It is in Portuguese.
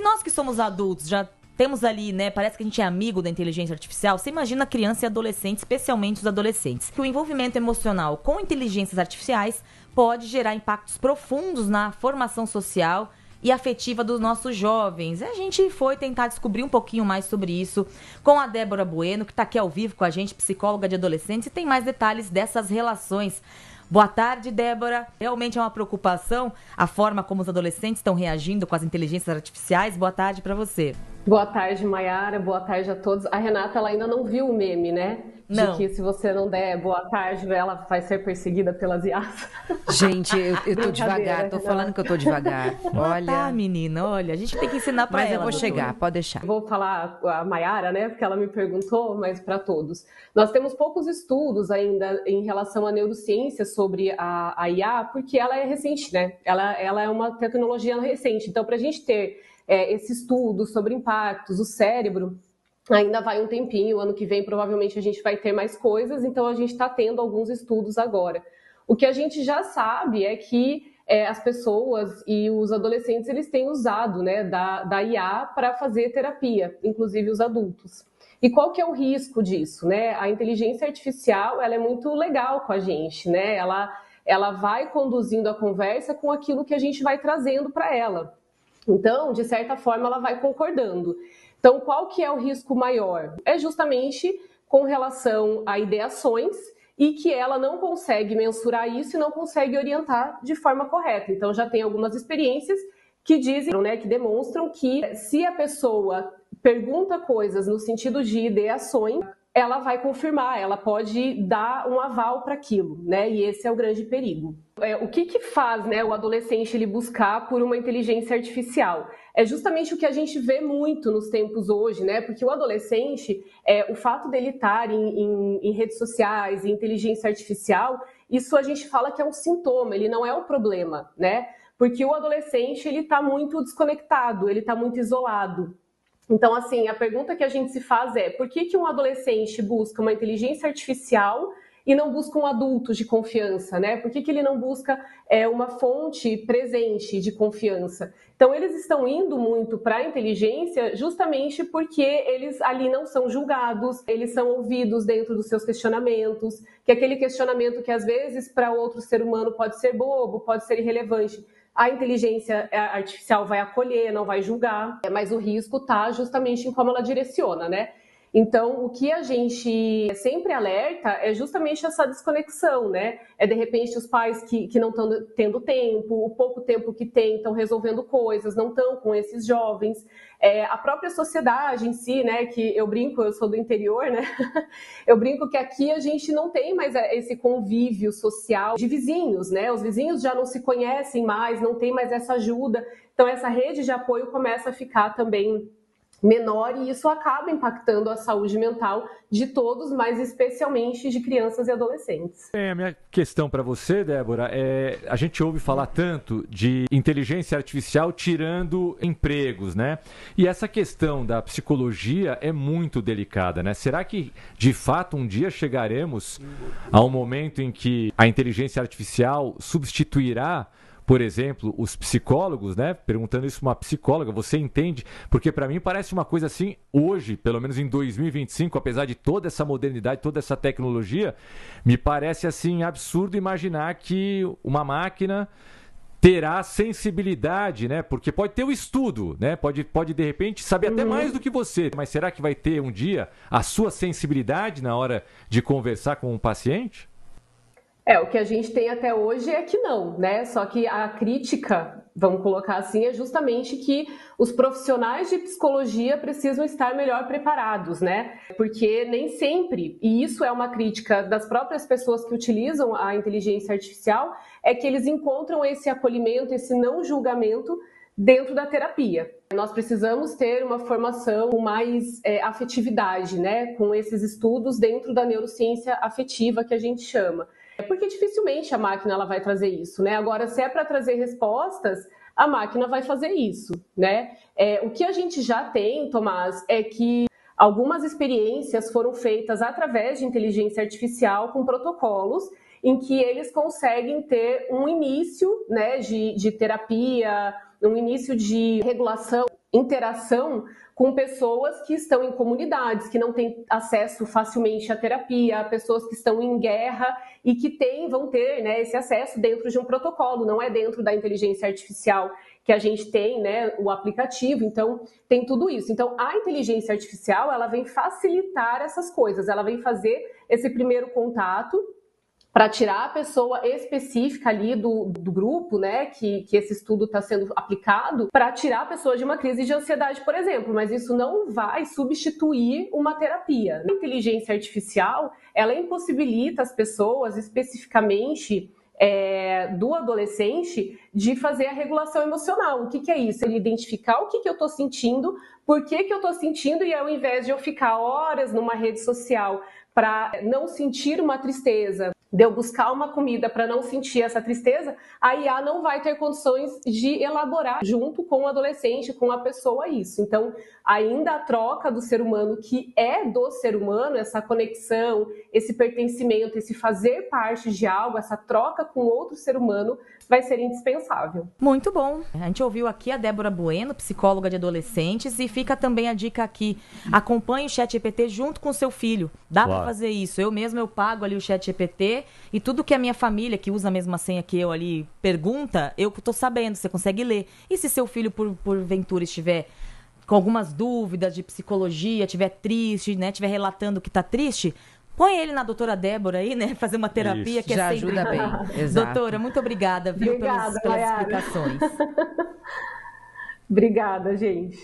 nós que somos adultos, já temos ali, né, parece que a gente é amigo da inteligência artificial. Você imagina criança e adolescente, especialmente os adolescentes. Que o envolvimento emocional com inteligências artificiais pode gerar impactos profundos na formação social e afetiva dos nossos jovens. A gente foi tentar descobrir um pouquinho mais sobre isso com a Débora Bueno, que está aqui ao vivo com a gente, psicóloga de adolescentes, e tem mais detalhes dessas relações. Boa tarde, Débora. Realmente é uma preocupação a forma como os adolescentes estão reagindo com as inteligências artificiais. Boa tarde para você. Boa tarde, Mayara. Boa tarde a todos. A Renata, ela ainda não viu o meme, né? Não. De que se você não der boa tarde, ela vai ser perseguida pelas IAs. Gente, eu tô devagar. Tô falando que eu tô devagar. Olha. Tá, menina, olha, a gente tem que ensinar pra ela. Mas eu vou doutora. chegar, pode deixar. Vou falar a Mayara, né? Porque ela me perguntou, mas para todos. Nós temos poucos estudos ainda em relação à neurociência sobre a IA, porque ela é recente, né? Ela é uma tecnologia recente. Então, para a gente ter esse estudo sobre impactos, o cérebro, ainda vai um tempinho. Ano que vem, provavelmente, a gente vai ter mais coisas. Então, a gente está tendo alguns estudos agora. O que a gente já sabe é que as pessoas e os adolescentes, eles têm usado, né, da IA para fazer terapia, inclusive os adultos. E qual que é o risco disso, né? A inteligência artificial, ela é muito legal com a gente, né? Ela vai conduzindo a conversa com aquilo que a gente vai trazendo para ela. Então, de certa forma, ela vai concordando. Então, qual que é o risco maior? É justamente com relação a ideações e que ela não consegue mensurar isso e não consegue orientar de forma correta. Então, já tem algumas experiências que dizem, né, que demonstram que se a pessoa pergunta coisas no sentido de ideações, ela vai confirmar, ela pode dar um aval para aquilo, né? E esse é o grande perigo. O que faz, né, o adolescente ele buscar por uma inteligência artificial? É justamente o que a gente vê muito nos tempos hoje, né? Porque o adolescente, o fato dele estar em redes sociais, em inteligência artificial, isso a gente fala que é um sintoma, ele não é o problema, né? Porque o adolescente, ele está muito desconectado, ele está muito isolado. Então, assim, a pergunta que a gente se faz é: por que um adolescente busca uma inteligência artificial e não busca um adulto de confiança, né? Por que ele não busca uma fonte presente de confiança? Então, eles estão indo muito para a inteligência justamente porque eles ali não são julgados, eles são ouvidos dentro dos seus questionamentos, que é aquele questionamento que às vezes para outro ser humano pode ser bobo, pode ser irrelevante. A inteligência artificial vai acolher, não vai julgar, mas o risco está justamente em como ela direciona, né? Então, o que a gente sempre alerta é justamente essa desconexão, né? É, de repente, os pais que não estão tendo tempo, o pouco tempo que tem, estão resolvendo coisas, não estão com esses jovens. A própria sociedade em si, né? Que eu brinco, eu sou do interior, né? Eu brinco que aqui a gente não tem mais esse convívio social de vizinhos, né? Os vizinhos já não se conhecem mais, não tem mais essa ajuda. Então, essa rede de apoio começa a ficar também menor e isso acaba impactando a saúde mental de todos, mas especialmente de crianças e adolescentes. A minha questão para você, Débora, a gente ouve falar tanto de inteligência artificial tirando empregos, né? E essa questão da psicologia é muito delicada, né? Será que, de fato, um dia chegaremos a um momento em que a inteligência artificial substituirá, por exemplo, os psicólogos, né? Perguntando isso para uma psicóloga, você entende? Porque para mim parece uma coisa assim, hoje, pelo menos em 2025, apesar de toda essa modernidade, toda essa tecnologia, me parece assim absurdo imaginar que uma máquina terá sensibilidade, né? Porque pode ter o estudo, né? Pode de repente saber até mais do que você, mas será que vai ter um dia a sua sensibilidade na hora de conversar com um paciente? O que a gente tem até hoje é que não, né? Só que a crítica, vamos colocar assim, é justamente que os profissionais de psicologia precisam estar melhor preparados, né? Porque nem sempre, e isso é uma crítica das próprias pessoas que utilizam a inteligência artificial, é que eles encontram esse acolhimento, esse não julgamento dentro da terapia. Nós precisamos ter uma formação com mais afetividade, né? Com esses estudos dentro da neurociência afetiva que a gente chama. Porque dificilmente a máquina ela vai trazer isso, né? Agora, se é para trazer respostas, a máquina vai fazer isso, né? O que a gente já tem, Tomás, é que algumas experiências foram feitas através de inteligência artificial com protocolos em que eles conseguem ter um início, né, de terapia, um início de regulação interação com pessoas que estão em comunidades, que não têm acesso facilmente à terapia, pessoas que estão em guerra e que vão ter, né, esse acesso dentro de um protocolo, não é dentro da inteligência artificial que a gente tem, né, o aplicativo, então tem tudo isso. Então a inteligência artificial, ela vem facilitar essas coisas, ela vem fazer esse primeiro contato para tirar a pessoa específica ali do grupo, né, que esse estudo está sendo aplicado, para tirar a pessoa de uma crise de ansiedade, por exemplo, mas isso não vai substituir uma terapia. A inteligência artificial, ela impossibilita as pessoas, especificamente do adolescente, de fazer a regulação emocional. O que é isso? Ele identificar o que eu estou sentindo, por que eu estou sentindo, e ao invés de eu ficar horas numa rede social para não sentir uma tristeza, de eu buscar uma comida para não sentir essa tristeza, a IA não vai ter condições de elaborar junto com o adolescente, com a pessoa isso. Então, ainda a troca do ser humano, que é do ser humano, essa conexão, esse pertencimento, esse fazer parte de algo, essa troca com outro ser humano, vai ser indispensável. Muito bom. A gente ouviu aqui a Débora Bueno, psicóloga de adolescentes, e fica também a dica aqui. Acompanhe o ChatGPT junto com o seu filho. Dá para fazer isso. Eu pago ali o ChatGPT e tudo que a minha família, que usa a mesma senha que eu ali, pergunta, eu tô sabendo, você consegue ler. E se seu filho, porventura, estiver com algumas dúvidas de psicologia, estiver triste, né, estiver relatando que tá triste, põe ele na doutora Débora aí, né? Fazer uma terapia. Isso. Que Já sempre... ajuda bem. Exato. Doutora, muito obrigada, viu, Obrigada, pelas explicações. Obrigada, gente.